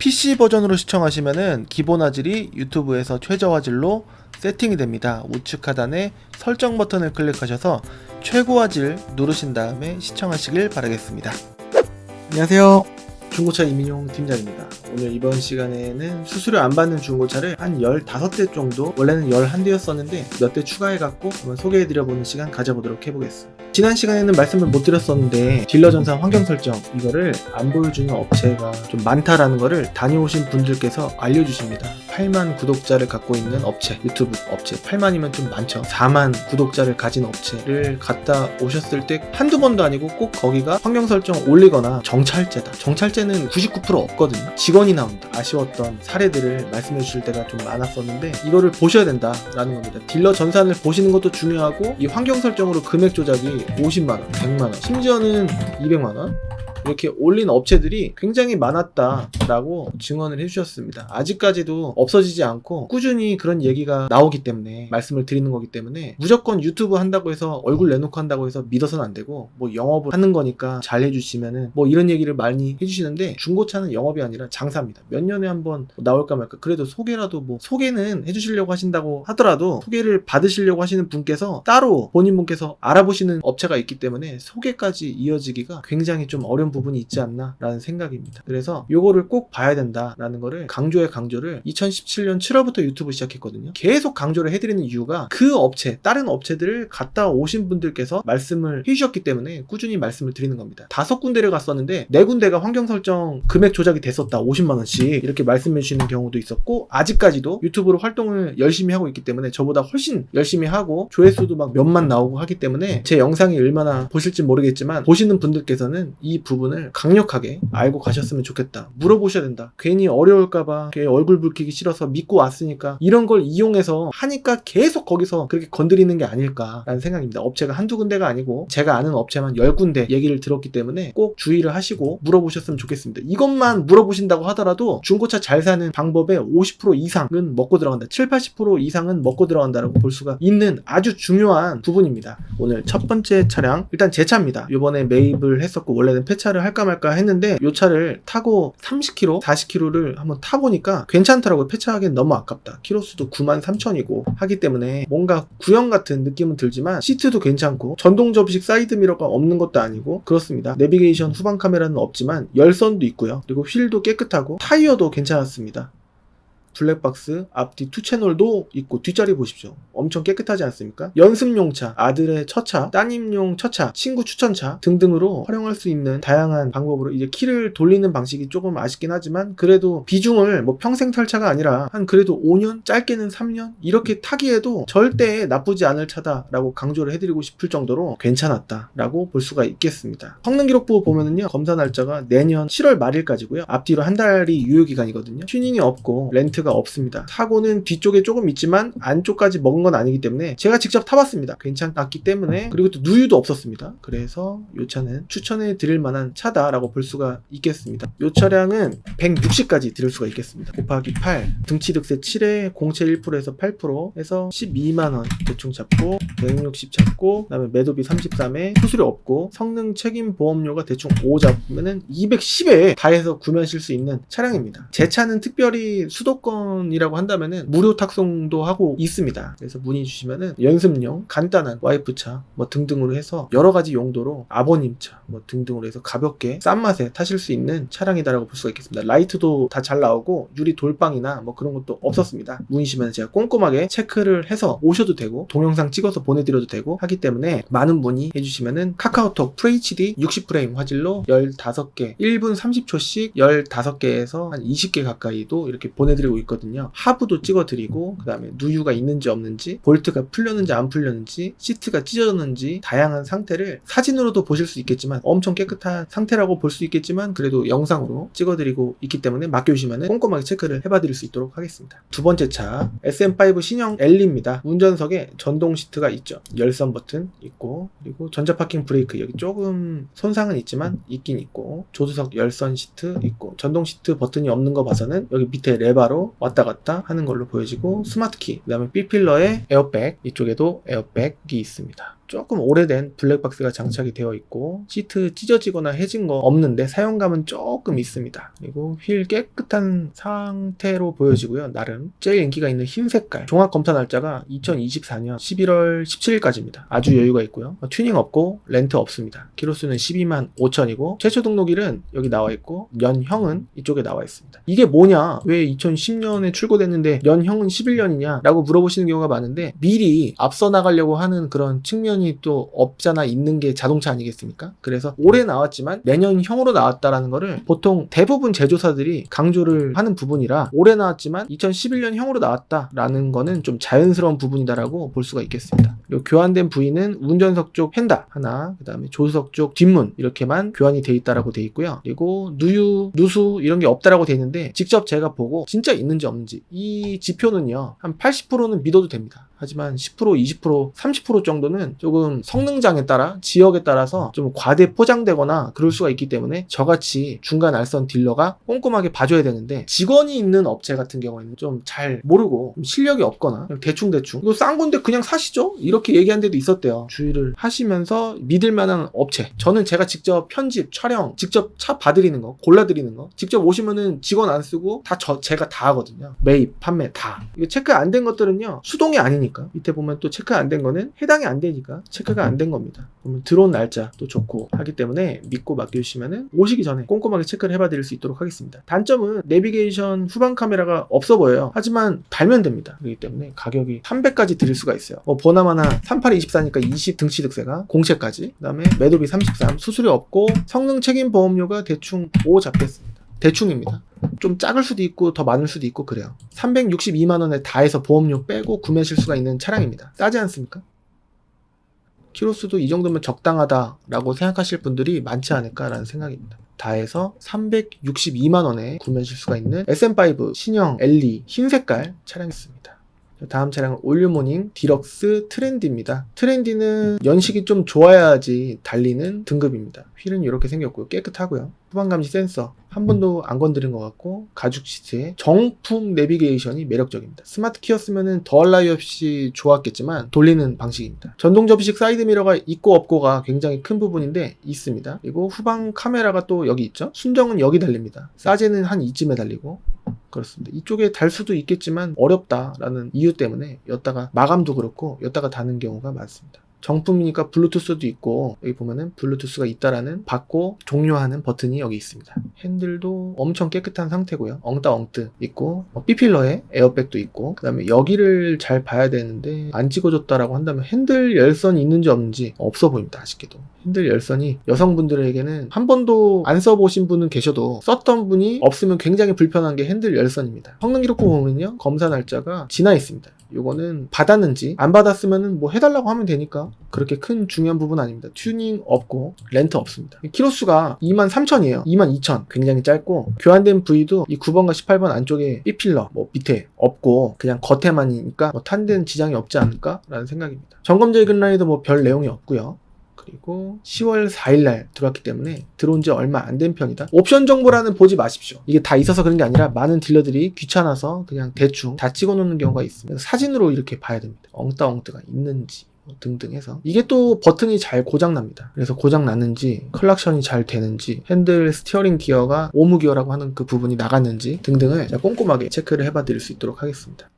PC 버전으로 시청하시면은 기본 화질이 유튜브에서 최저 화질로 세팅이 됩니다. 우측 하단에 설정 버튼을 클릭하셔서 최고 화질 누르신 다음에 시청하시길 바라겠습니다. 안녕하세요. 중고차 이민용 팀장입니다. 오늘 이번 시간에는 수수료 안 받는 중고차를 한 15대 정도, 원래는 11대였었는데 몇 대 추가해갖고 한번 소개해드려보는 시간 가져보도록 해보겠습니다. 지난 시간에는 말씀을 못 드렸었는데 딜러 전산 환경 설정, 이거를 안 보여주는 업체가 좀 많다라는 거를 다녀오신 분들께서 알려주십니다. 8만 구독자를 갖고 있는 업체, 유튜브 업체 8만이면 좀 많죠. 4만 구독자를 가진 업체를 갔다 오셨을 때 한두 번도 아니고 꼭 거기가 환경 설정 올리거나 정찰제다, 정찰제는 99% 없거든요. 직원이 나온다, 아쉬웠던 사례들을 말씀해 주실 때가 좀 많았었는데 이거를 보셔야 된다라는 겁니다. 딜러 전산을 보시는 것도 중요하고, 이 환경 설정으로 금액 조작이 50만원, 100만원, 심지어는 200만원 이렇게 올린 업체들이 굉장히 많았다라고 증언을 해주셨습니다. 아직까지도 없어지지 않고 꾸준히 그런 얘기가 나오기 때문에 말씀을 드리는 거기 때문에, 무조건 유튜브 한다고 해서 얼굴 내놓고 한다고 해서 믿어서는 안 되고, 뭐 영업을 하는 거니까 잘 해주시면은 뭐 이런 얘기를 많이 해주시는데, 중고차는 영업이 아니라 장사입니다. 몇 년에 한번 나올까 말까. 그래도 소개라도, 뭐 소개는 해주시려고 하신다고 하더라도 소개를 받으시려고 하시는 분께서 따로 본인분께서 알아보시는 업체가 있기 때문에 소개까지 이어지기가 굉장히 좀 어려운 부분이 있지 않나 라는 생각입니다. 그래서 요거를 꼭 봐야 된다라는 거를 강조를 2017년 7월부터 유튜브 시작했거든요. 계속 강조를 해드리는 이유가, 그 업체, 다른 업체들을 갔다 오신 분들께서 말씀을 해주셨기 때문에 꾸준히 말씀을 드리는 겁니다. 5군데를 갔었는데 4군데가 환경 설정 금액 조작이 됐었다, 50만원씩 이렇게 말씀해 주시는 경우도 있었고, 아직까지도 유튜브로 활동을 열심히 하고 있기 때문에 저보다 훨씬 열심히 하고 조회수도 막 몇만 나오고 하기 때문에 제 영상이 얼마나 보실지 모르겠지만, 보시는 분들께서는 이 부분을 강력하게 알고 가셨으면 좋겠다, 물어보셔야 된다. 괜히 어려울까봐 얼굴 붉히기 싫어서 믿고 왔으니까 이런 걸 이용해서 하니까 계속 거기서 그렇게 건드리는 게 아닐까라는 생각입니다. 업체가 한두 군데가 아니고 제가 아는 업체만 10군데 얘기를 들었기 때문에 꼭 주의를 하시고 물어보셨으면 좋겠습니다. 이것만 물어보신다고 하더라도 중고차 잘 사는 방법의 50% 이상은 먹고 들어간다, 70-80% 이상은 먹고 들어간다라고 볼 수가 있는 아주 중요한 부분입니다. 오늘 첫 번째 차량, 일단 제 차입니다. 이번에 매입을 했었고 원래는 폐차를 할까 말까 했는데 이 차를 타고 30km, 40km를 한번 타보니까 괜찮더라고요. 폐차하기엔 너무 아깝다. 키로수도 93,000이고 하기 때문에 뭔가 구형 같은 느낌은 들지만, 시트도 괜찮고 전동 접이식 사이드 미러가 없는 것도 아니고 그렇습니다. 내비게이션 후방 카메라는 없지만 열선도 있고요. 그리고 휠도 깨끗하고 타이어도 괜찮았습니다. 블랙박스, 앞뒤 2채널도 있고, 뒷자리 보십시오. 엄청 깨끗하지 않습니까? 연습용차, 아들의 첫차, 따님용 첫차, 친구 추천차 등등으로 활용할 수 있는 다양한 방법으로 이제 키를 돌리는 방식이 조금 아쉽긴 하지만, 그래도 비중을 뭐 평생 탈 차가 아니라 한 그래도 5년, 짧게는 3년 이렇게 타기에도 절대 나쁘지 않을 차다라고 강조를 해드리고 싶을 정도로 괜찮았다라고 볼 수가 있겠습니다. 성능 기록부 보면은요, 검사 날짜가 내년 7월 말일까지고요. 앞뒤로 한 달이 유효기간이거든요. 튜닝이 없고 렌트가 없습니다. 사고는 뒤쪽에 조금 있지만 안쪽까지 먹은 건 아니기 때문에 제가 직접 타봤습니다. 괜찮았기 때문에, 그리고 또 누유도 없었습니다. 그래서 이 차는 추천해 드릴 만한 차다라고 볼 수가 있겠습니다. 이 차량은 160까지 드릴 수가 있겠습니다. 곱하기 8, 등치 득세 7에 공채 1%에서 8%에서 12만원 대충 잡고, 160 잡고, 그 다음에 매도비 33에 수수료 없고, 성능 책임 보험료가 대충 5 잡으면은 210에 다 해서 구매하실 수 있는 차량입니다. 제 차는 특별히 수도권 이라고 한다면은 무료 탁송도 하고 있습니다. 그래서 문의 주시면은 연습용 간단한 와이프차 뭐 등등으로 해서 여러 가지 용도로, 아버님차 뭐 등등으로 해서 가볍게 싼 맛에 타실 수 있는 차량이다라고 볼 수가 있겠습니다. 라이트도 다 잘 나오고 유리 돌빵이나 뭐 그런 것도 없었습니다. 문의 주시면 제가 꼼꼼하게 체크를 해서 오셔도 되고 동영상 찍어서 보내드려도 되고 하기 때문에 많은 문의 해주시면은 카카오톡 FHD 60프레임 화질로 15개 1분 30초씩 15개에서 한 20개 가까이도 이렇게 보내드리고 있거든요. 하부도 찍어드리고, 그 다음에 누유가 있는지 없는지, 볼트가 풀렸는지 안 풀렸는지, 시트가 찢어졌는지 다양한 상태를 사진으로도 보실 수 있겠지만, 엄청 깨끗한 상태라고 볼 수 있겠지만 그래도 영상으로 찍어드리고 있기 때문에 맡겨주시면 꼼꼼하게 체크를 해봐드릴 수 있도록 하겠습니다. 두 번째 차, SM5 신형 L입니다. 운전석에 전동 시트가 있죠. 열선 버튼 있고, 그리고 전자파킹 브레이크 여기 조금 손상은 있지만 있긴 있고, 조수석 열선 시트 있고, 전동 시트 버튼이 없는 거 봐서는 여기 밑에 레바로 왔다 갔다 하는 걸로 보여지고, 스마트키, 그 다음에 B필러에 에어백, 이쪽에도 에어백이 있습니다. 조금 오래된 블랙박스가 장착이 되어 있고 시트 찢어지거나 해진 거 없는데 사용감은 조금 있습니다. 그리고 휠 깨끗한 상태로 보여지고요. 나름 제일 인기가 있는 흰 색깔. 종합 검사 날짜가 2024년 11월 17일까지입니다. 아주 여유가 있고요. 튜닝 없고 렌트 없습니다. 키로수는 12만 5천이고 최초 등록일은 여기 나와 있고 연형은 이쪽에 나와 있습니다. 이게 뭐냐? 왜 2010년에 출고됐는데 연형은 11년이냐? 라고 물어보시는 경우가 많은데 미리 앞서 나가려고 하는 그런 측면이 또 없잖아 있는 게 자동차 아니겠습니까? 그래서 올해 나왔지만 내년형으로 나왔다라는 거를 보통 대부분 제조사들이 강조를 하는 부분이라 올해 나왔지만 2011년형으로 나왔다라는 거는 좀 자연스러운 부분이다라고 볼 수가 있겠습니다. 그리고 교환된 부위는 운전석 쪽 휀다 하나, 그 다음에 조수석 쪽 뒷문 이렇게만 교환이 돼 있다라고 돼 있고요. 그리고 누유, 누수 이런 게 없다라고 돼 있는데 직접 제가 보고 진짜 있는지 없는지 이 지표는요 한 80%는 믿어도 됩니다. 하지만 10%, 20%, 30% 정도는 조금 성능장에 따라 지역에 따라서 좀 과대 포장되거나 그럴 수가 있기 때문에 저같이 중간 알선 딜러가 꼼꼼하게 봐줘야 되는데 직원이 있는 업체 같은 경우에는 좀 잘 모르고 실력이 없거나 대충대충 이거 싼 건데 그냥 사시죠? 이렇게 얘기한 데도 있었대요. 주의를 하시면서 믿을 만한 업체. 저는 제가 직접 편집, 촬영, 직접 차 봐드리는 거, 골라드리는 거 직접 오시면은 직원 안 쓰고 다 제가 다 하거든요. 매입, 판매 다. 이거 체크 안 된 것들은요 수동이 아니니까 밑에 보면 또 체크 안 된 거는 해당이 안 되니까 체크가 안 된 겁니다. 그러면 들어온 날짜 또 좋고 하기 때문에 믿고 맡겨주시면은 오시기 전에 꼼꼼하게 체크를 해봐 드릴 수 있도록 하겠습니다. 단점은 내비게이션 후방 카메라가 없어 보여요. 하지만 달면 됩니다. 그렇기 때문에 가격이 300까지 드릴 수가 있어요. 보나마나 3824니까 20 등취득세가 공채까지, 그 다음에 매도비 33, 수수료 없고 성능 책임 보험료가 대충 5 잡겠습니다. 대충입니다. 좀 작을 수도 있고 더 많을 수도 있고 그래요. 362만원에 다 해서 보험료 빼고 구매하실 수가 있는 차량입니다. 싸지 않습니까? 키로수도 이 정도면 적당하다라고 생각하실 분들이 많지 않을까라는 생각입니다. 다 해서 362만원에 구매하실 수가 있는 SM5 신형 LE 흰색깔 차량이었습니다. 다음 차량은 올류모닝 디럭스 트렌디입니다. 트렌디는 연식이 좀 좋아야지 달리는 등급입니다. 휠은 이렇게 생겼고요. 깨끗하고요. 후방감지 센서 한 번도 안 건드린 것 같고 가죽 시트에 정품 내비게이션이 매력적입니다. 스마트 키였으면 더할 나위 없이 좋았겠지만 돌리는 방식입니다. 전동 접이식 사이드미러가 있고 없고가 굉장히 큰 부분인데 있습니다. 그리고 후방 카메라가 또 여기 있죠. 순정은 여기 달립니다. 사제는 한 이쯤에 달리고 그렇습니다. 이쪽에 달 수도 있겠지만 어렵다라는 이유 때문에 였다가 마감도 그렇고 였다가 다는 경우가 많습니다. 정품이니까 블루투스도 있고 여기 보면은 블루투스가 있다라는 받고 종료하는 버튼이 여기 있습니다. 핸들도 엄청 깨끗한 상태고요. 엉따 엉뜨 있고 B필러에 에어백도 있고 그 다음에 여기를 잘 봐야 되는데 안 찍어줬다라고 한다면 핸들 열선이 있는지 없는지 없어 보입니다. 아쉽게도 핸들 열선이 여성분들에게는 한 번도 안 써보신 분은 계셔도 썼던 분이 없으면 굉장히 불편한 게 핸들 열선입니다. 성능 기록부 보면요 검사 날짜가 지나 있습니다. 요거는 받았는지 안 받았으면은 뭐 해달라고 하면 되니까 그렇게 큰 중요한 부분 아닙니다. 튜닝 없고 렌트 없습니다. 키로수가 23,000이에요. 22,000 굉장히 짧고 교환된 부위도 이 9번과 18번 안쪽에 B필러 뭐 밑에 없고 그냥 겉에만이니까 뭐 탄 데는 지장이 없지 않을까 라는 생각입니다. 점검제 근라에도 뭐 별 내용이 없고요. 그리고 10월 4일날 들어왔기 때문에 들어온 지 얼마 안 된 편이다. 옵션 정보란은 보지 마십시오. 이게 다 있어서 그런 게 아니라 많은 딜러들이 귀찮아서 그냥 대충 다 찍어 놓는 경우가 있습니다. 사진으로 이렇게 봐야 됩니다. 엉따 엉뜨가 있는지 등등 해서 이게 또 버튼이 잘 고장납니다. 그래서 고장 났는지 클락션이 잘 되는지 핸들 스티어링 기어가 오무 기어라고 하는 그 부분이 나갔는지 등등을 꼼꼼하게 체크를 해봐 드릴 수 있도록 하겠습니다.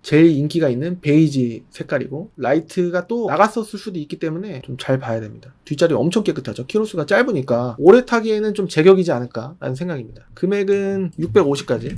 제일 인기가 있는 베이지 색깔이고 라이트가 또 나갔었을 수도 있기 때문에 좀 잘 봐야 됩니다. 뒷자리 엄청 깨끗하죠. 키로수가 짧으니까 오래 타기에는 좀 제격이지 않을까 라는 생각입니다. 금액은 650까지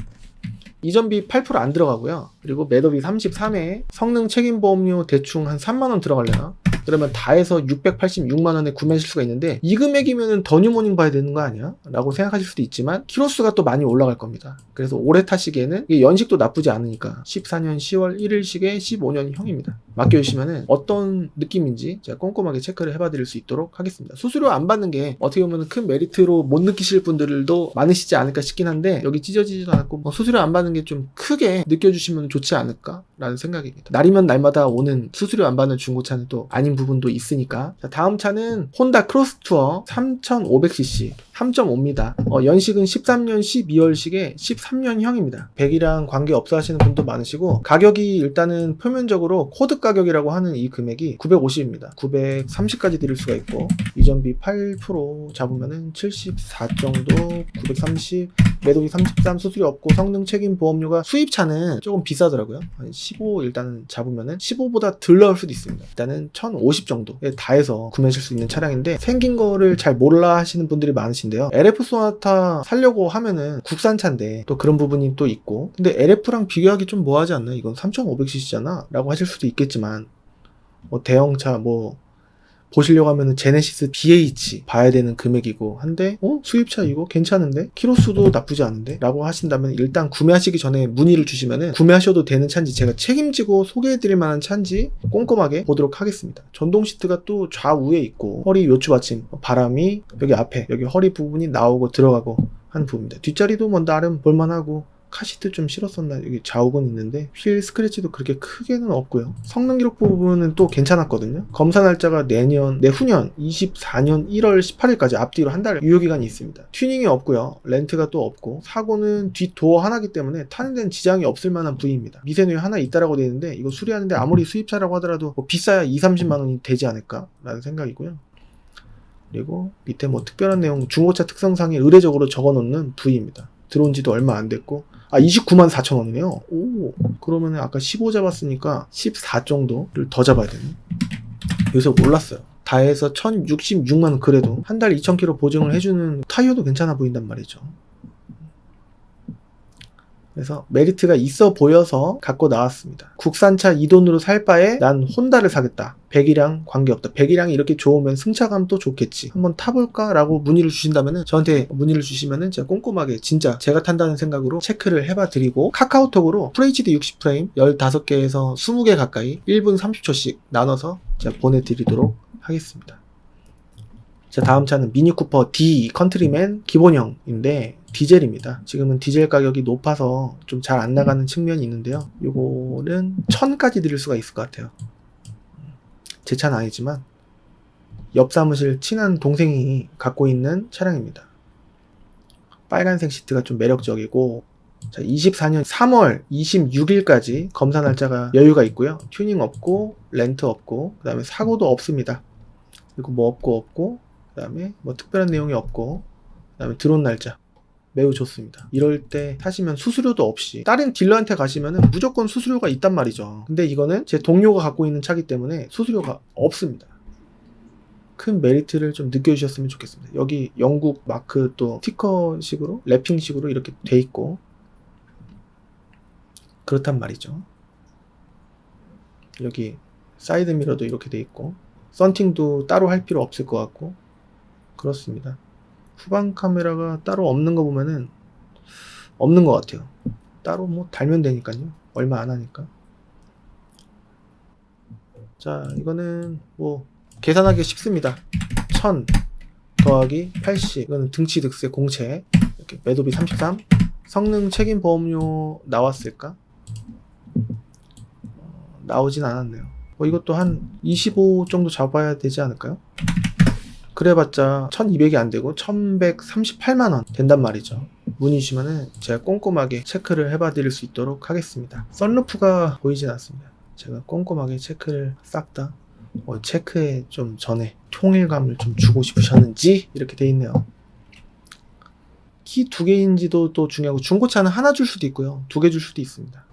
이전비 8% 안 들어가고요. 그리고 매도비 33에 성능 책임보험료 대충 한 3만원 들어갈려나? 그러면 다 해서 686만원에 구매하실 수가 있는데 이 금액이면 더 뉴모닝 봐야 되는 거 아니야? 라고 생각하실 수도 있지만 키로수가 또 많이 올라갈 겁니다. 그래서 오래 타시기에는 이게 연식도 나쁘지 않으니까 14년 10월 1일식의 15년형입니다. 맡겨주시면 어떤 느낌인지 제가 꼼꼼하게 체크를 해봐 드릴 수 있도록 하겠습니다. 수수료 안 받는 게 어떻게 보면 큰 메리트로 못 느끼실 분들도 많으시지 않을까 싶긴 한데 여기 찢어지지도 않았고 수수료 안 받는 게 좀 크게 느껴주시면 좋지 않을까 라는 생각입니다. 날이면 날마다 오는 수수료 안 받는 중고차는 또 아닌 부분도 있으니까. 자, 다음 차는 혼다 크로스투어 3500cc 3.5입니다. 연식은 13년 12월식에 13년형입니다. 100이랑 관계없어 하시는 분도 많으시고, 가격이 일단은 표면적으로 코드 가격이라고 하는 이 금액이 950입니다. 930까지 드릴 수가 있고, 이전비 8% 잡으면은 74 정도, 930, 매도비 33, 수수료 없고 성능 책임 보험료가 수입차는 조금 비싸더라고요. 한 15 일단은 잡으면은 15보다 덜 나올 수도 있습니다. 일단은 1050 정도에 다 해서 구매하실 수 있는 차량인데, 생긴 거를 잘 몰라 하시는 분들이 많으신데요. LF 소나타 사려고 하면은 국산차인데 또 그런 부분이 또 있고, 근데 LF랑 비교하기 좀 뭐하지 않나? 이건 3500cc잖아 라고 하실 수도 있겠지만, 대형차 보시려고 하면은 제네시스 BH 봐야 되는 금액이고 한데, 수입차 이거 괜찮은데? 키로수도 나쁘지 않은데? 라고 하신다면 일단 구매하시기 전에 문의를 주시면은 구매하셔도 되는 차인지, 제가 책임지고 소개해드릴 만한 차인지 꼼꼼하게 보도록 하겠습니다. 전동 시트가 또 좌우에 있고, 허리 요추 받침, 바람이 여기 앞에, 여기 허리 부분이 나오고 들어가고 하는 부분입니다. 뒷자리도 나름 볼만하고, 카시트 좀 실었었나, 여기 좌우건 있는데 휠 스크래치도 그렇게 크게는 없고요. 성능 기록 부분은 또 괜찮았거든요. 검사 날짜가 내후년 24년 1월 18일까지 앞뒤로 한 달 유효기간이 있습니다. 튜닝이 없고요. 렌트가 또 없고, 사고는 뒷 도어 하나기 때문에 타는 데는 지장이 없을 만한 부위입니다. 미세누이 하나 있다라고 되어 있는데, 이거 수리하는데 아무리 수입차라고 하더라도 비싸야 2-30만 원이 되지 않을까 라는 생각이고요. 그리고 밑에 특별한 내용, 중고차 특성상에 의례적으로 적어놓는 부위입니다. 들어온 지도 얼마 안 됐고, 29만 4천 원이네요. 오, 그러면 아까 15 잡았으니까 14 정도를 더 잡아야 되네. 여기서 몰랐어요. 다 해서 1066만 원, 그래도 한 달 2,000km 보증을 해주는 타이어도 괜찮아 보인단 말이죠. 그래서 메리트가 있어 보여서 갖고 나왔습니다. 국산차 이 돈으로 살 바에 난 혼다를 사겠다. 100이랑 관계없다. 100이랑이 이렇게 좋으면 승차감도 좋겠지. 한번 타볼까? 라고 문의를 주신다면은, 저한테 문의를 주시면은 제가 꼼꼼하게 진짜 제가 탄다는 생각으로 체크를 해봐 드리고, 카카오톡으로 FHD 60프레임 15개에서 20개 가까이 1분 30초씩 나눠서 제가 보내드리도록 하겠습니다. 자, 다음 차는 미니쿠퍼 D 컨트리맨 기본형인데 디젤입니다. 지금은 디젤 가격이 높아서 좀 잘 안 나가는 측면이 있는데요. 요거는 1000까지 드릴 수가 있을 것 같아요. 제 차는 아니지만 옆 사무실 친한 동생이 갖고 있는 차량입니다. 빨간색 시트가 좀 매력적이고, 자, 24년 3월 26일까지 검사 날짜가 여유가 있고요. 튜닝 없고 렌트 없고, 그 다음에 사고도 없습니다. 그리고 없고, 그 다음에 특별한 내용이 없고, 그 다음에 들어온 날짜 매우 좋습니다. 이럴 때 사시면 수수료도 없이, 다른 딜러한테 가시면은 무조건 수수료가 있단 말이죠. 근데 이거는 제 동료가 갖고 있는 차기 때문에 수수료가 없습니다. 큰 메리트를 좀 느껴주셨으면 좋겠습니다. 여기 영국 마크 또 스티커식으로, 랩핑식으로 이렇게 돼 있고 그렇단 말이죠. 여기 사이드 미러도 이렇게 돼 있고, 썬팅도 따로 할 필요 없을 것 같고 그렇습니다. 후방 카메라가 따로 없는 거 보면은 없는 것 같아요. 따로 달면 되니까요. 얼마 안 하니까. 자, 이거는 계산하기 쉽습니다. 1000 더하기 80, 이거는 등치 득세 공채, 이렇게 매도비 33, 성능 책임 보험료 나왔을까? 나오진 않았네요. 이것도 한 25 정도 잡아야 되지 않을까요? 그래봤자 1200이 안 되고 1138만원 된단 말이죠. 문의 주시면은 제가 꼼꼼하게 체크를 해봐 드릴 수 있도록 하겠습니다. 썬루프가 보이진 않습니다. 제가 꼼꼼하게 체크를 싹 다 체크에 좀 전에 통일감을 좀 주고 싶으셨는지 이렇게 돼 있네요. 키 2개인지도 또 중요하고, 중고차는 하나 줄 수도 있고요, 2개 줄 수도 있습니다.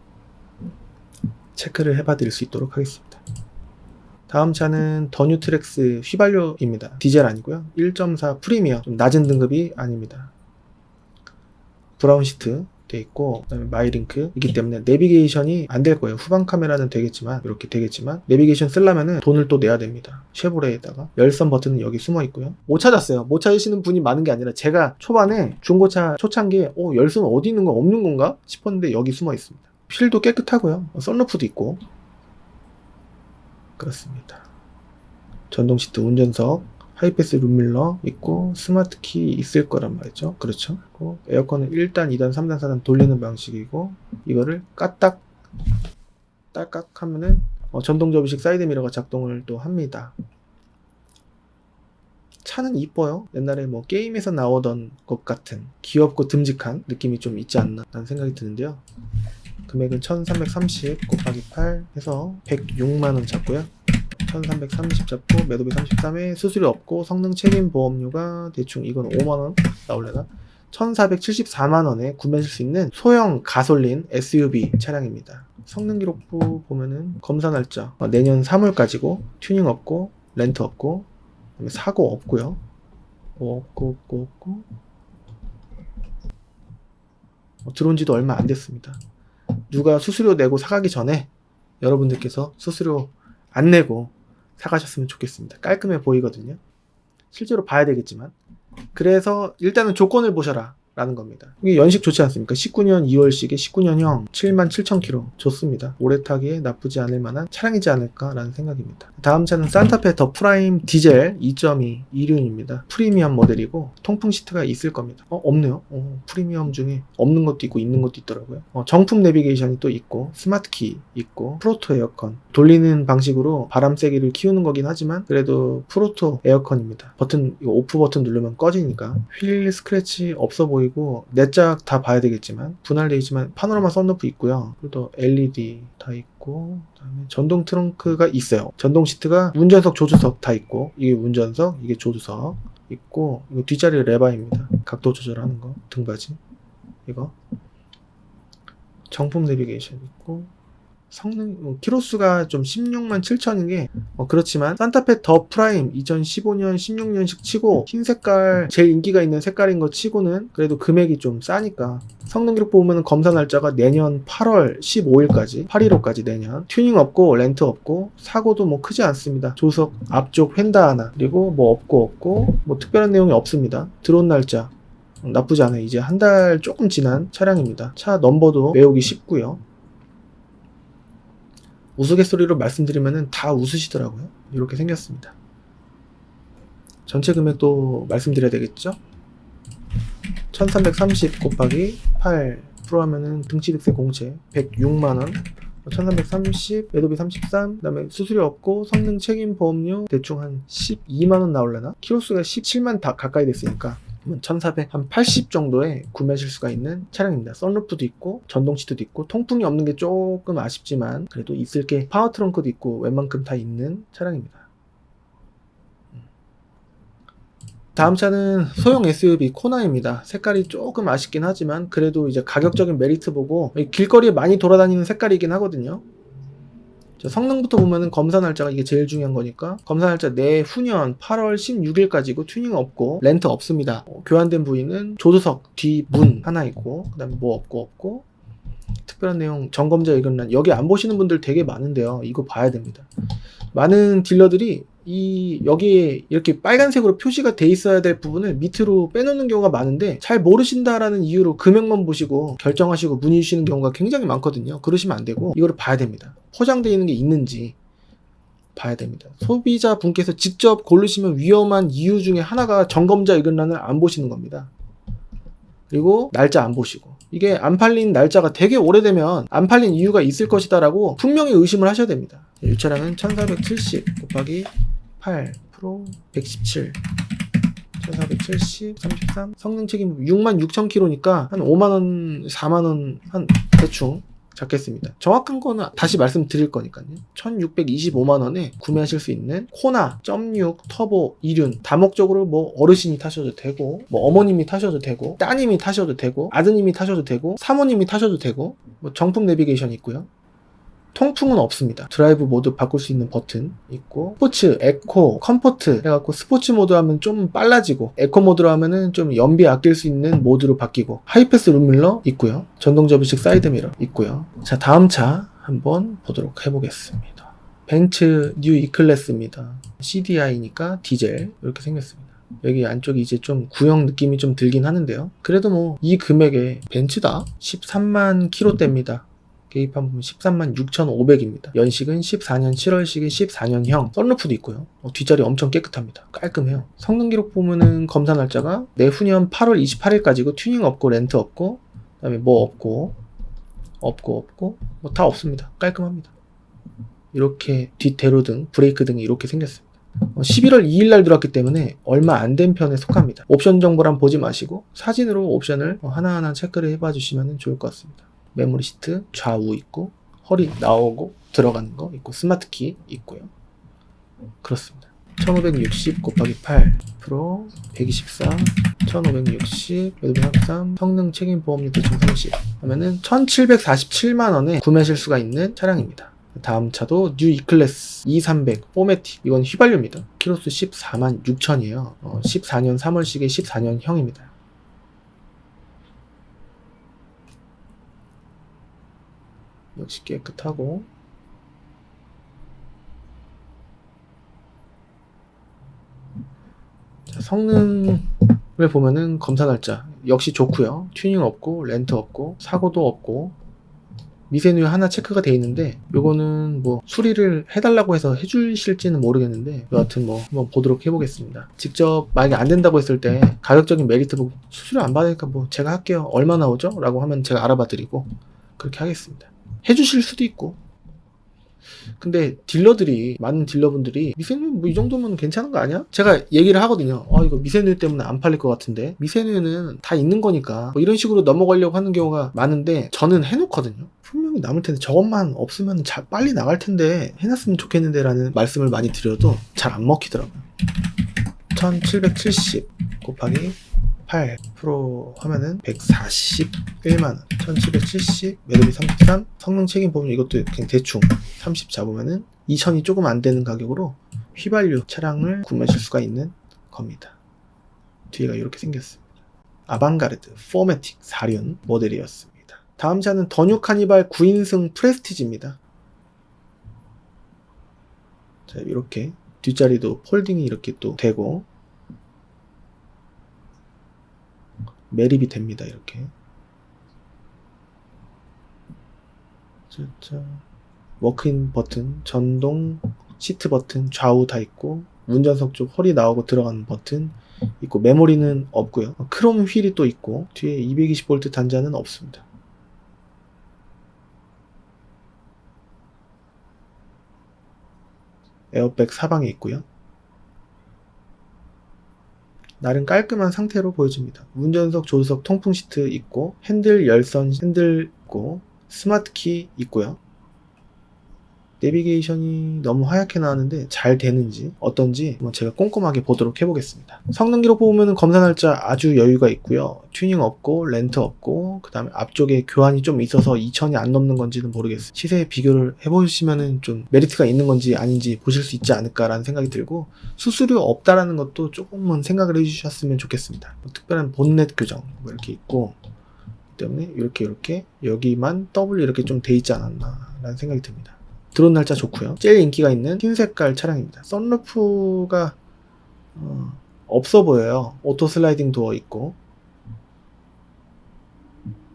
체크를 해봐 드릴 수 있도록 하겠습니다. 다음 차는 더 뉴트렉스 휘발유입니다. 디젤 아니고요. 1.4 프리미엄, 좀 낮은 등급이 아닙니다. 브라운 시트 돼 있고, 그다음에 마이링크이기 때문에 내비게이션이 안 될 거예요. 후방 카메라는 되겠지만, 이렇게 되겠지만 내비게이션 쓰려면은 돈을 또 내야 됩니다. 쉐보레에다가 열선 버튼은 여기 숨어 있고요. 못 찾았어요. 못 찾으시는 분이 많은 게 아니라, 제가 초반에 중고차 초창기에 열선 어디 있는 거, 없는 건가 싶었는데 여기 숨어 있습니다. 휠도 깨끗하고요. 썬루프도 있고 그렇습니다. 전동 시트, 운전석, 하이패스 룸밀러 있고, 스마트 키 있을 거란 말이죠. 그렇죠. 그리고 에어컨은 1단, 2단, 3단, 4단 돌리는 방식이고, 이거를 까딱 딸깍 하면은 전동 접이식 사이드 미러가 작동을 또 합니다. 차는 이뻐요. 옛날에 뭐 게임에서 나오던 것 같은 귀엽고 듬직한 느낌이 좀 있지 않나 라는 생각이 드는데요. 금액은 1330 곱하기 8 해서 106만원 잡고요. 1330 잡고 매도비 33에 수수료 없고 성능 책임 보험료가 대충 이건 5만원 나올려나? 1474만원에 구매하실 수 있는 소형 가솔린 SUV 차량입니다. 성능 기록부 보면은 검사 날짜 내년 3월까지고 튜닝 없고 렌트 없고 사고 없고요. 없고 들어온 지도 얼마 안 됐습니다. 누가 수수료 내고 사가기 전에 여러분들께서 수수료 안 내고 사가셨으면 좋겠습니다. 깔끔해 보이거든요. 실제로 봐야 되겠지만. 그래서 일단은 조건을 보셔라 라는 겁니다. 이게 연식 좋지 않습니까? 19년 2월식에 19년형 77,000km 좋습니다. 오래 타기에 나쁘지 않을 만한 차량이지 않을까 라는 생각입니다. 다음 차는 산타페 더 프라임 디젤 2.2 2륜입니다. 프리미엄 모델이고 통풍 시트가 있을 겁니다. 없네요. 프리미엄 중에 없는 것도 있고 있는 것도 있더라고요. 정품 내비게이션이 또 있고 스마트키 있고 프로토 에어컨 돌리는 방식으로 바람 세기를 키우는 거긴 하지만 그래도 프로토 에어컨입니다. 버튼 이거 오프 버튼 누르면 꺼지니까 휠 스크래치 없어 보이고 내짝 다 봐야 되겠지만 분할되어 있지만 파노라마 썬루프 있고요. 그리고 또 LED 다 있고 그다음에 전동 트렁크가 있어요. 전동 시트가 운전석 조수석 다 있고 이게 운전석 이게 조수석 있고 이거 뒷자리 레바입니다. 각도 조절하는 거 등받이 이거 정품 내비게이션 있고 성능 키로수가 좀 16만 7천인 게 그렇지만 산타페 더 프라임 2015년 16년식 치고 흰 색깔 제일 인기가 있는 색깔인 거 치고는 그래도 금액이 좀 싸니까 성능 기록 보면 검사 날짜가 내년 8월 15일까지 815까지 내년 튜닝 없고 렌트 없고 사고도 뭐 크지 않습니다. 조석 앞쪽 휀다 하나 그리고 뭐 없고 뭐 특별한 내용이 없습니다. 들어온 날짜 나쁘지 않아요. 이제 한 달 조금 지난 차량입니다. 차 넘버도 외우기 쉽고요. 우스갯소리로 말씀드리면 다 웃으시더라고요. 이렇게 생겼습니다. 전체 금액도 말씀드려야 되겠죠? 1330 곱하기 8 하면은 등치득세 공채 106만원 1330 매도비 33 그 다음에 수수료 없고 성능 책임 보험료 대충 한 12만원 나올려나? 키로수가 17만 다 가까이 됐으니까 1480 정도에 구매하실 수가 있는 차량입니다. 썬루프도 있고 전동 시트도 있고 통풍이 없는 게 조금 아쉽지만 그래도 있을 게 파워 트렁크도 있고 웬만큼 다 있는 차량입니다. 다음 차는 소형 SUV 코나입니다. 색깔이 조금 아쉽긴 하지만 그래도 이제 가격적인 메리트 보고 길거리에 많이 돌아다니는 색깔이긴 하거든요. 성능부터 보면은 검사 날짜가 이게 제일 중요한 거니까 검사 날짜 내후년 8월 16일까지고 튜닝 없고 렌트 없습니다. 교환된 부위는 조수석 뒤 문 하나 있고 그 다음에 뭐 없고 특별한 내용 점검자 의견란 여기 안 보시는 분들 되게 많은데요. 이거 봐야 됩니다. 많은 딜러들이 여기에 이렇게 빨간색으로 표시가 돼 있어야 될 부분을 밑으로 빼놓는 경우가 많은데 잘 모르신다라는 이유로 금액만 보시고 결정하시고 문의 주시는 경우가 굉장히 많거든요. 그러시면 안 되고 이거를 봐야 됩니다. 포장되어 있는 게 있는지 봐야 됩니다. 소비자 분께서 직접 고르시면 위험한 이유 중에 하나가 점검자 의견란을 안 보시는 겁니다. 그리고 날짜 안 보시고 이게 안 팔린 날짜가 되게 오래되면 안 팔린 이유가 있을 것이다 라고 분명히 의심을 하셔야 됩니다. 이 차량은 1470 곱하기 8 프로 117 1470 33 성능 책임 66,000km니까 한 5만원 4만원 한 대충 잡겠습니다. 정확한 거는 다시 말씀드릴 거니까요. 1625만원에 구매하실 수 있는 코나 .6 터보 2륜 다목적으로 뭐 어르신이 타셔도 되고 뭐 어머님이 타셔도 되고 따님이 타셔도 되고 아드님이 타셔도 되고 사모님이 타셔도 되고 뭐 정품 내비게이션 있고요. 통풍은 없습니다. 드라이브 모드 바꿀 수 있는 버튼 있고 스포츠, 에코, 컴포트 해갖고 스포츠 모드 하면 좀 빨라지고 에코 모드로 하면은 좀 연비 아낄 수 있는 모드로 바뀌고 하이패스 룸밀러 있고요. 전동 접이식 사이드미러 있고요. 자, 다음 차 한번 보도록 해보겠습니다. 벤츠 뉴 E클래스입니다. CDI니까 디젤 이렇게 생겼습니다. 여기 안쪽이 이제 좀 구형 느낌이 좀 들긴 하는데요. 그래도 뭐 이 금액에 벤츠다 13만 킬로대입니다. 계기판 보면 13만 6,500입니다. 연식은 14년 7월식인 14년형 썬루프도 있고요. 뒷자리 엄청 깨끗합니다. 깔끔해요. 성능 기록 보면은 검사 날짜가 내후년 8월 28일까지고 튜닝 없고 렌트 없고 그 다음에 뭐 없고 뭐 다 없습니다. 깔끔합니다. 이렇게 뒷 대로등 브레이크 등이 이렇게 생겼습니다. 11월 2일 날 들어왔기 때문에 얼마 안 된 편에 속합니다. 옵션 정보란 보지 마시고 사진으로 옵션을 하나하나 체크를 해봐 주시면 좋을 것 같습니다. 메모리 시트 좌우 있고, 허리 나오고 들어가는 거 있고, 스마트 키 있고요. 그렇습니다. 1560 곱하기 8 프로 124 1560 833 성능 책임 보험료 대충 30 하면은 1747만원에 구매하실 수가 있는 차량입니다. 다음 차도 뉴 E클래스 2300 포매틱, 이건 휘발유입니다. 키로수 14만 6천이에요 14년 3월식의 14년형입니다 역시 깨끗하고, 자, 성능을 보면은 검사 날짜 역시 좋고요. 튜닝 없고, 렌트 없고, 사고도 없고, 미세누유 하나 체크가 돼 있는데, 요거는 뭐 수리를 해달라고 해서 해주실지는 모르겠는데, 여하튼 뭐 한번 보도록 해보겠습니다. 직접 만약에 안 된다고 했을 때 가격적인 메리트 보고, 수수료 안 받으니까 뭐 제가 할게요, 얼마 나오죠? 라고 하면 제가 알아봐 드리고 그렇게 하겠습니다. 해주실 수도 있고. 근데 딜러들이, 많은 딜러분들이 미세누유 뭐 이 정도면 괜찮은 거 아니야? 제가 얘기를 하거든요. 이거 미세누유 때문에 안 팔릴 것 같은데, 미세누유는 다 있는 거니까 뭐 이런 식으로 넘어가려고 하는 경우가 많은데, 저는 해놓거든요. 분명히 남을 텐데, 저것만 없으면 빨리 나갈 텐데 해놨으면 좋겠는데 라는 말씀을 많이 드려도 잘 안 먹히더라고요. 1770 곱하기 8 프로 하면은 141만원 1770 매도비 33 성능 책임 보면 이것도 그냥 대충 30 잡으면은 2000이 조금 안 되는 가격으로 휘발유 차량을 구매하실 수가 있는 겁니다. 뒤가 이렇게 생겼습니다. 아방가르드 포매틱 4륜 모델이었습니다. 다음 차는 더 뉴 카니발 9인승 프레스티지입니다. 자, 이렇게 뒷자리도 폴딩이 이렇게 또 되고, 매립이 됩니다. 이렇게. 자, 워크인 버튼, 전동 시트 버튼 좌우 다 있고, 운전석 쪽 허리 나오고 들어가는 버튼 있고, 메모리는 없고요. 크롬 휠이 또 있고, 뒤에 220V 단자는 없습니다. 에어백 사방에 있고요. 나름 깔끔한 상태로 보여집니다. 운전석, 조수석 통풍 시트 있고, 핸들 열선 핸들 있고, 스마트 키 있고요. 내비게이션이 너무 하얗게 나왔는데 잘 되는지 어떤지 한번 제가 꼼꼼하게 보도록 해보겠습니다. 성능 기록 보면은 검사 날짜 아주 여유가 있고요. 튜닝 없고, 렌트 없고, 그 다음에 앞쪽에 교환이 좀 있어서 2000이 안 넘는 건지는 모르겠어요. 시세에 비교를 해보시면은 좀 메리트가 있는 건지 아닌지 보실 수 있지 않을까라는 생각이 들고, 수수료 없다라는 것도 조금은 생각을 해주셨으면 좋겠습니다. 특별한 본넷 교정 뭐 이렇게 있고, 때문에 이렇게 여기만 W 이렇게 좀 돼 있지 않았나 라는 생각이 듭니다. 들어온 날짜 좋고요. 제일 인기가 있는 흰 색깔 차량입니다. 썬루프가 없어 보여요. 오토 슬라이딩 도어 있고,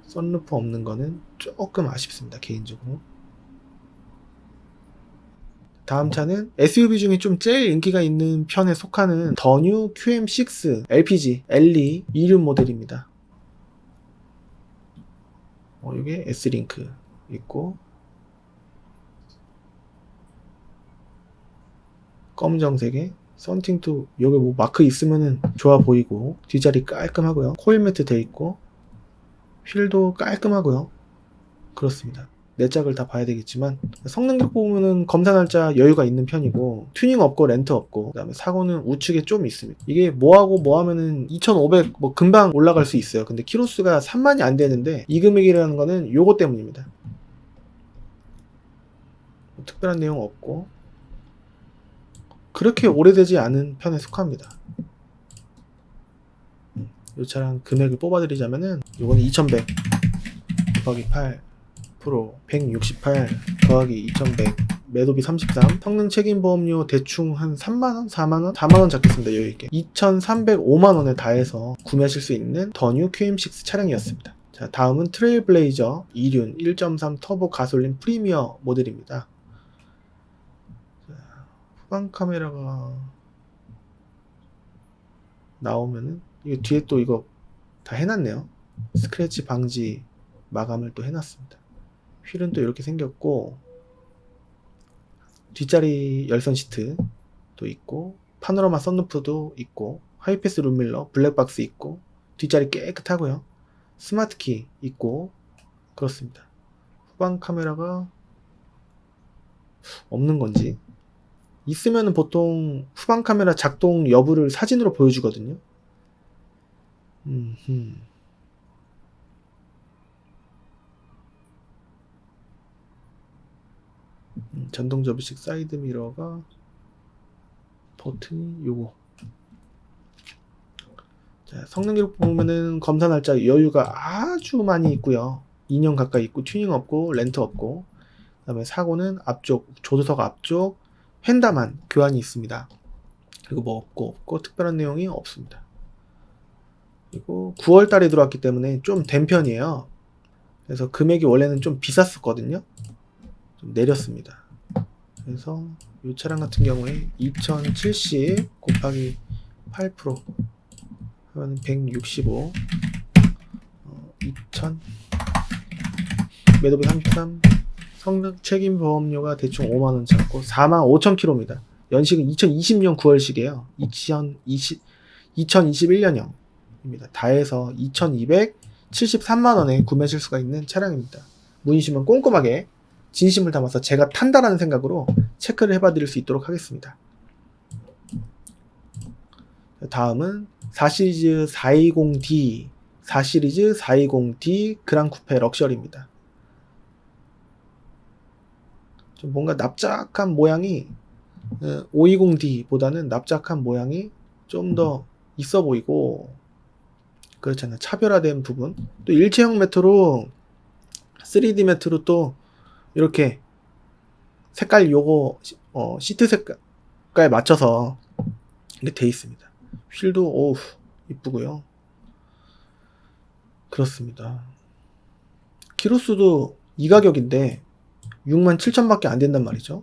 썬루프 없는 거는 조금 아쉽습니다, 개인적으로. 다음 차는 SUV 중에 좀 제일 인기가 있는 편에 속하는 더 뉴 QM6 LPG LE 2륜 모델입니다. 이게 S링크 있고, 검정색에 썬팅도 여기 뭐 마크 있으면은 좋아 보이고, 뒷자리 깔끔하고요. 코일 매트 돼 있고, 휠도 깔끔하고요. 그렇습니다. 네 짝을 다 봐야 되겠지만, 성능 기록 보면은 검사 날짜 여유가 있는 편이고, 튜닝 없고 렌트 없고, 그 다음에 사고는 우측에 좀 있습니다. 이게 뭐하고 뭐하면은 2500 뭐 금방 올라갈 수 있어요. 근데 키로수가 3만이 안 되는데 이 금액이라는 거는 요거 때문입니다. 특별한 내용 없고, 그렇게 오래되지 않은 편에 속합니다. 이 차량 금액을 뽑아드리자면은 요거는 2100 곱하기 8 프로 168 더하기 2100 매도비 33 성능 책임 보험료 대충 한 3만원? 4만원? 4만원 잡겠습니다. 여유있게 2305만원에 다 해서 구매하실 수 있는 더 뉴 QM6 차량이었습니다. 자, 다음은 트레일블레이저 2륜 1.3 터보 가솔린 프리미어 모델입니다. 후방 카메라가 나오면은, 이거 뒤에 또 이거 다 해놨네요. 스크래치 방지 마감을 또 해놨습니다. 휠은 또 이렇게 생겼고, 뒷자리 열선 시트 있고, 파노라마 썬루프도 있고, 하이패스 룸밀러, 블랙박스 있고, 뒷자리 깨끗하고요. 스마트키 있고, 그렇습니다. 후방 카메라가 없는 건지, 있으면 보통 후방 카메라 작동 여부를 사진으로 보여주거든요. 전동 접이식 사이드 미러가 버튼이 요거. 자, 성능 기록 보면은 검사 날짜 여유가 아주 많이 있고요. 2년 가까이 있고, 튜닝 없고, 렌트 없고, 그 다음에 사고는 앞쪽, 조수석 앞쪽, 휀다만 교환이 있습니다. 그리고 뭐 없고, 특별한 내용이 없습니다. 그리고 9월 달에 들어왔기 때문에 좀 된 편이에요. 그래서 금액이 원래는 좀 비쌌었거든요. 좀 내렸습니다. 그래서 이 차량 같은 경우에 2070 곱하기 8% 하면 165, 2000, 매도비 33, 성능 책임 보험료가 대충 5만원 잡고 45,000km입니다. 연식은 2020년 9월식이에요. 2021년형입니다. 다 해서 2273만원에 구매하실 수가 있는 차량입니다. 문의시면 꼼꼼하게 진심을 담아서 제가 탄다라는 생각으로 체크를 해봐 드릴 수 있도록 하겠습니다. 다음은 4시리즈 420D 4시리즈 420D 그랑 쿠페 럭셔리입니다. 좀 뭔가 납작한 모양이 520D 보다는 납작한 모양이 좀 더 있어 보이고 그렇잖아요. 차별화된 부분. 또 일체형 매트로 3D 매트로 또 이렇게 색깔 요거 시트 색깔 맞춰서 이렇게 돼 있습니다. 휠도 오우 이쁘고요. 그렇습니다. 키로수도 이 가격인데 67,000밖에 안 된단 말이죠.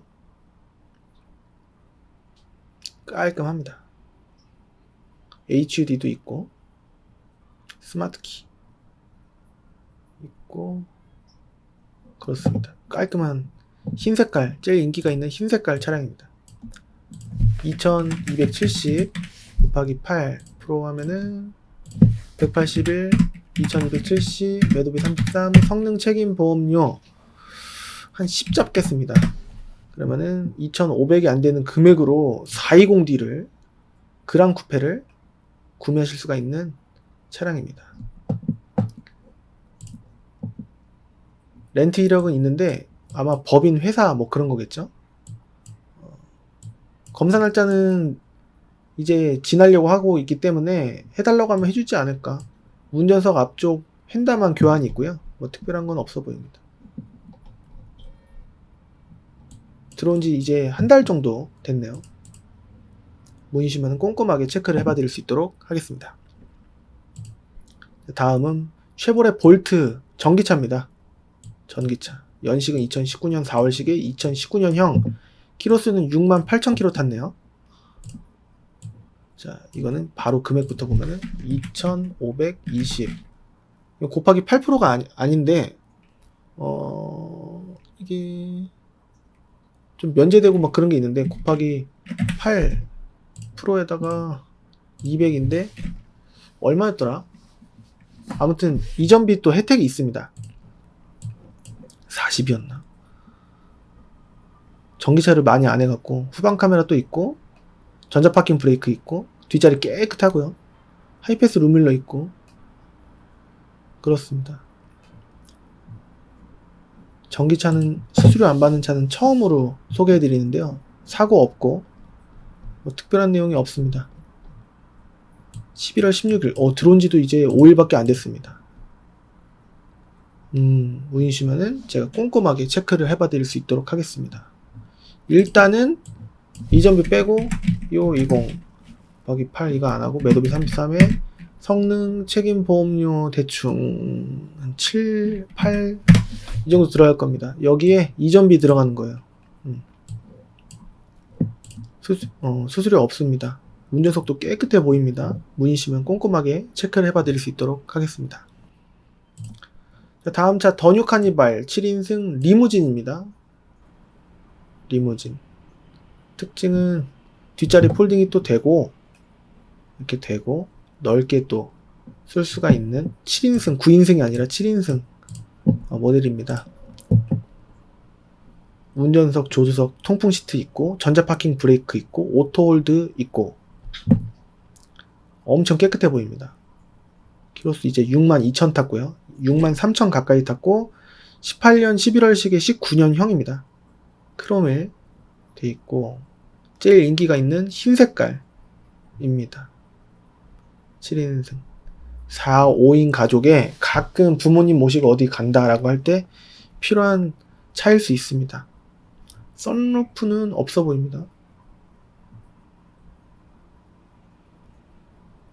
깔끔합니다. HUD도 있고 스마트키 있고 그렇습니다. 깔끔한 흰색깔, 제일 인기가 있는 흰색깔 차량입니다. 2270 곱하기 8% 하면은 181, 2270, 매도비 33, 성능 책임 보험료 한 10 잡겠습니다. 그러면은 2,500이 안 되는 금액으로 420D를 그랑 쿠페를 구매하실 수가 있는 차량입니다. 렌트 이력은 있는데 아마 법인 회사 뭐 그런 거겠죠. 검사 날짜는 이제 지나려고 하고 있기 때문에 해달라고 하면 해주지 않을까. 운전석 앞쪽 휀다만 교환이 있고요. 뭐 특별한 건 없어 보입니다. 들어온 지 이제 한 달 정도 됐네요. 문의시면 꼼꼼하게 체크를 해봐 드릴 수 있도록 하겠습니다. 다음은 쉐보레 볼트 전기차입니다. 전기차. 연식은 2019년 4월식에 2019년형. 키로수는 68,000km 탔네요. 자, 이거는 바로 금액부터 보면은 2,520. 곱하기 8%가 아닌데, 이게 좀 면제되고 막 그런 게 있는데, 곱하기 8%에다가 200인데, 얼마였더라? 아무튼, 이전비 또 혜택이 있습니다. 40이었나? 전기차를 많이 안 해갖고, 후방 카메라 또 있고, 전자파킹 브레이크 있고, 뒷자리 깨끗하고요. 하이패스 룸밀러 있고, 그렇습니다. 전기차는 수수료 안 받는 차는 처음으로 소개해드리는데요. 사고 없고, 뭐 특별한 내용이 없습니다. 11월 16일, 들어온 지도 이제 5일밖에 안 됐습니다. 문의주시면은 제가 꼼꼼하게 체크를 해봐 드릴 수 있도록 하겠습니다. 일단은 이전비 빼고 요 20 곱하기 8 이거 안하고 매도비 33에 성능 책임 보험료 대충 한 7, 8 이 정도 들어갈 겁니다. 여기에 이전비 들어가는 거예요. 수수료 없습니다. 운전석도 깨끗해 보입니다. 문의시면 꼼꼼하게 체크를 해봐 드릴 수 있도록 하겠습니다. 자, 다음 차 더뉴 카니발 7인승 리무진입니다. 리무진 특징은 뒷자리 폴딩이 또 되고 이렇게 되고 넓게 또 쓸 수가 있는 7인승, 9인승이 아니라 7인승 모델입니다. 운전석, 조수석, 통풍 시트 있고 전자 파킹 브레이크 있고 오토 홀드 있고 엄청 깨끗해 보입니다. 키로수 이제 62,000 탔고요. 63,000 가까이 탔고 18년 11월식의 19년형입니다. 크롬일 돼 있고 제일 인기가 있는 흰 색깔입니다. 7인승 4, 5인 가족에 가끔 부모님 모시고 어디 간다라고 할 때 필요한 차일 수 있습니다. 선루프는 없어 보입니다.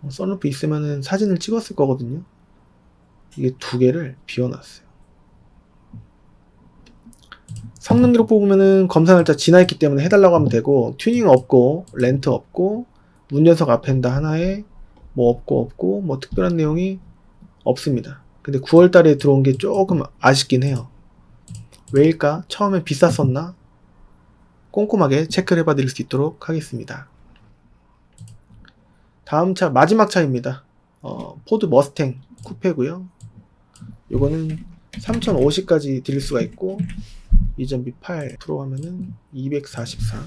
선루프 있으면은 사진을 찍었을 거거든요. 이게 두 개를 비워놨어요. 성능 기록 보면은 검사 날짜 지나있기 때문에 해달라고 하면 되고, 튜닝 없고 렌트 없고 운전석 앞엔다 하나에 뭐 없고 뭐 특별한 내용이 없습니다. 근데 9월 달에 들어온 게 조금 아쉽긴 해요. 왜일까? 처음에 비쌌었나? 꼼꼼하게 체크를 해봐 드릴 수 있도록 하겠습니다. 다음 차, 마지막 차입니다. 포드 머스탱 쿠페고요. 요거는 3050까지 드릴 수가 있고, 이전비 8% 하면은 244,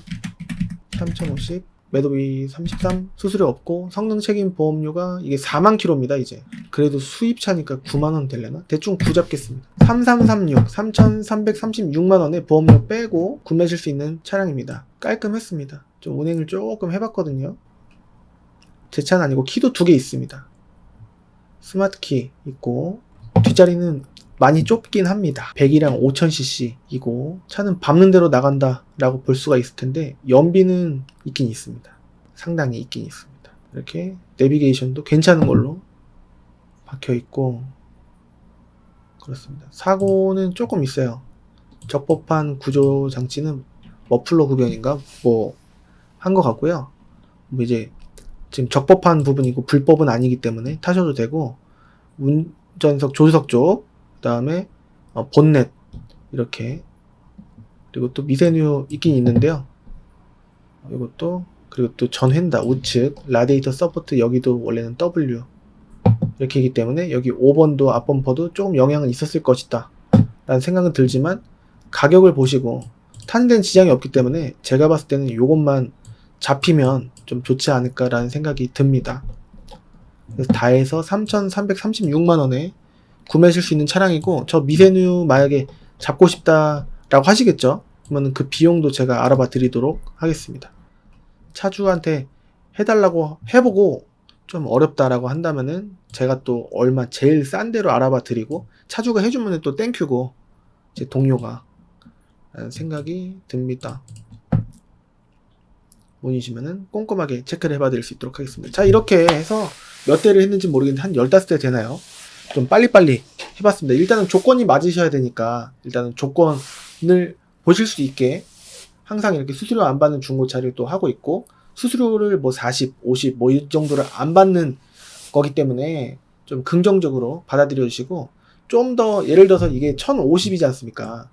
3050, 매도비 33, 수수료 없고 성능 책임 보험료가 이게 4만 킬로입니다. 이제 그래도 수입차니까 9만원 될래나? 대충 구잡겠습니다. 3336, 3336만원에 보험료 빼고 구매하실 수 있는 차량입니다. 깔끔했습니다. 좀 운행을 조금 해봤거든요. 제 차는 아니고 키도 2개 있습니다. 스마트키 있고 뒷자리는 많이 좁긴 합니다. 100이랑 5000cc 이고 차는 밟는 대로 나간다 라고 볼 수가 있을 텐데 연비는 있긴 있습니다. 상당히 있긴 있습니다. 이렇게 내비게이션도 괜찮은 걸로 박혀 있고 그렇습니다. 사고는 조금 있어요. 적법한 구조 장치는 머플러 구변인가 뭐 한 것 같고요. 뭐 이제 지금 적법한 부분이고 불법은 아니기 때문에 타셔도 되고, 운전석 조수석 쪽, 그 다음에 본넷 이렇게, 그리고 또 미세누 있긴 있는데요. 이것도, 그리고 또 전횡다 우측 라디에이터 서포트, 여기도 원래는 W 이렇게이기 때문에 여기 5번도 앞범퍼도 조금 영향은 있었을 것이다 라는 생각은 들지만, 가격을 보시고 타는 데는 지장이 없기 때문에 제가 봤을 때는 이것만 잡히면 좀 좋지 않을까라는 생각이 듭니다. 그래서 다 해서 3,336만원에 구매하실 수 있는 차량이고, 저 미세누 만약에 잡고 싶다라고 하시겠죠? 그러면 그 비용도 제가 알아봐 드리도록 하겠습니다. 차주한테 해달라고 해보고 좀 어렵다라고 한다면은 제가 또 얼마 제일 싼 데로 알아봐 드리고, 차주가 해주면 또 땡큐고 제 동료가 라는 생각이 듭니다. 문의시면은 꼼꼼하게 체크를 해봐 드릴 수 있도록 하겠습니다. 자, 이렇게 해서 몇 대를 했는지 모르겠는데 한 15대 되나요? 좀 빨리빨리 해봤습니다. 일단은 조건이 맞으셔야 되니까 일단은 조건을 보실 수 있게 항상 이렇게 수수료 안 받는 중고차를 또 하고 있고, 수수료를 뭐 40, 50 뭐 이 정도를 안 받는 거기 때문에 좀 긍정적으로 받아들여 주시고, 좀 더 예를 들어서 이게 1050이지 않습니까?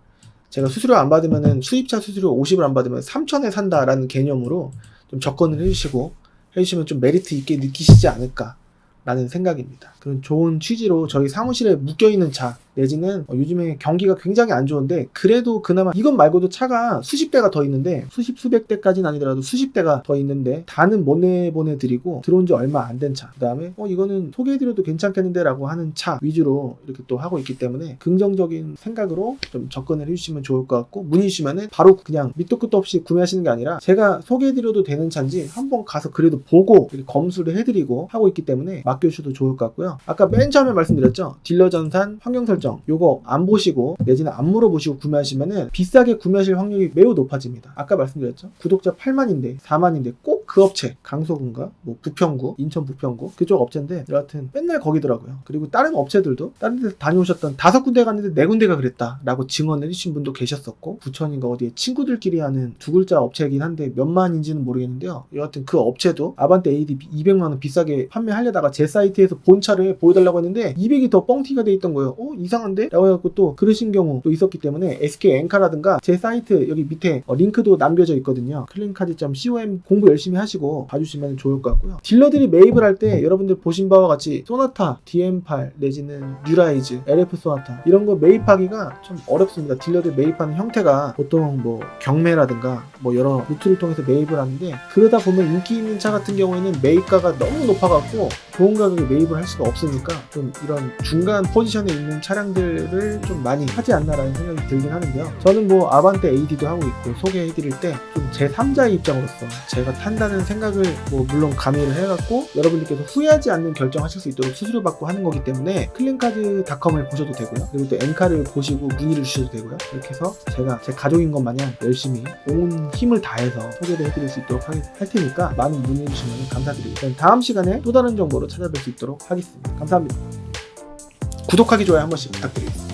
제가 수수료 안 받으면은, 수입차 수수료 50을 안 받으면 3000에 산다라는 개념으로 좀 접근을 해주시면 좀 메리트 있게 느끼시지 않을까 라는 생각입니다. 그런 좋은 취지로 저희 사무실에 묶여있는 차, 내지는 요즘에 경기가 굉장히 안 좋은데 그래도 그나마 이것 말고도 차가 수십 대가 더 있는데, 수백 대까지는 아니더라도 수십 대가 더 있는데 다는 못 내보내드리고 들어온 지 얼마 안 된 차, 그 다음에 이거는 소개해드려도 괜찮겠는데 라고 하는 차 위주로 이렇게 또 하고 있기 때문에 긍정적인 생각으로 좀 접근을 해주시면 좋을 것 같고, 문의 주시면은 바로 그냥 밑도 끝도 없이 구매하시는 게 아니라 제가 소개해드려도 되는 차인지 한번 가서 그래도 보고 이렇게 검수를 해드리고 하고 있기 때문에 맡겨주셔도 좋을 것 같고요. 아까 맨 처음에 말씀드렸죠, 딜러 전산 환경 설정, 요거 안 보시고 내지는 안 물어보시고 구매하시면은 비싸게 구매하실 확률이 매우 높아집니다. 아까 말씀드렸죠, 구독자 8만인데 4만인데 꼭 그 업체 강서구인가 뭐 부평구 인천 부평구 그쪽 업체인데 여하튼 맨날 거기더라고요. 그리고 다른 업체들도 다른 데서 다녀오셨던 5군데 갔는데 4군데가 그랬다 라고 증언을 해주신 분도 계셨었고 부천인가 어디에 친구들끼리 하는 2글자 업체이긴 한데 몇만인지는 모르겠는데요. 여하튼 그 업체도 아반떼 AD 200만원 비싸게 판매하려다가 제 사이트에서 본차를 보여달라고 했는데 200이 더 뻥튀가 돼 있던 거예요. 이상한데? 라고 해갖고 또 그러신 경우도 있었기 때문에 SK 엔카라든가 제 사이트 여기 밑에 링크도 남겨져 있거든요. 클린카드.com 공부 열심히 하시고 봐주시면 좋을 것 같고요. 딜러들이 매입을 할 때 여러분들 보신 바와 같이 소나타, DM8 내지는 뉴라이즈, LF 소나타 이런 거 매입하기가 좀 어렵습니다. 딜러들 매입하는 형태가 보통 뭐 경매라든가 뭐 여러 루트를 통해서 매입을 하는데 그러다 보면 인기 있는 차 같은 경우에는 매입가가 너무 높아갖고 좋은 가격에 매입을 할 수가 없으니까 좀 이런 중간 포지션에 있는 차량들을 좀 많이 하지 않나라는 생각이 들긴 하는데요. 저는 뭐 아반떼 AD도 하고 있고 소개해드릴 때 좀 제3자의 입장으로서 제가 탄다는 생각을 뭐 물론 가미를 해갖고 여러분들께서 후회하지 않는 결정하실 수 있도록 수수료 받고 하는 거기 때문에 클린카드.com을 보셔도 되고요. 그리고 또 엔카를 보시고 문의를 주셔도 되고요. 이렇게 해서 제가 제 가족인 것 마냥 열심히 온 힘을 다해서 소개를 해드릴 수 있도록 할 테니까 많은 문의해 주시면 감사드리고 다음 시간에 또 다른 정보로 찾아뵐 수 있도록 하겠습니다. 감사합니다. 구독하기 좋아요 한 번씩 부탁드리겠습니다.